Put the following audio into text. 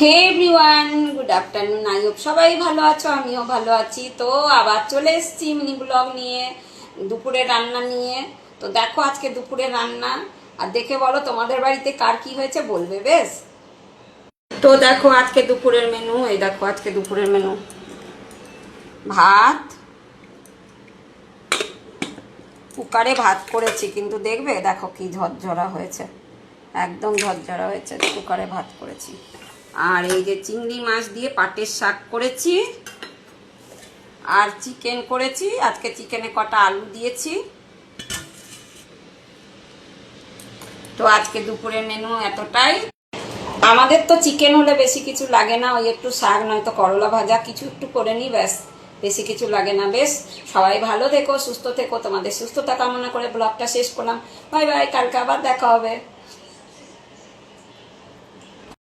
Hey everyone, good afternoon. I hope সবাই ভালো আছো, আমিও ভালো আছি। তো আবার চলে এসেছি মিনি ব্লগ নিয়ে, দুপুরে রান্না নিয়ে। তো দেখো আজকে দুপুরে রান্না, আর দেখে বলো তোমাদের বাড়িতে কার কি হয়েছে বলবে বেশ। তো দেখো আজকে দুপুরের মেনু, এই দেখো আজকে দুপুরের মেনু ভাত, কুকারে ভাত করেছি, কিন্তু দেখবে দেখো কি ঝরঝরা হয়েছে, একদম ঝরঝরা হয়েছে। কুকারে ভাত করেছি। আর এই যে চিংড়ি মাছ দিয়ে পাটের শাক করেছি, আর চিকেন করেছি। আজকে চিকেনে কটা আলু দিয়েছি। তো আজকে দুপুরের মেনু এতটাই। আমাদের তো চিকেন হলে বেশি কিছু লাগে না, ওই একটু শাক নয়তো করলা ভাজা কিছু একটু করে নিই, ব্যাস, বেশি কিছু লাগে না। বেশ, সবাই ভালো থেকো, সুস্থ থেকো, তোমাদের সুস্থতা কামনা করে ব্লগটা শেষ করলাম। বাই বাই, কালকে আবার দেখা হবে।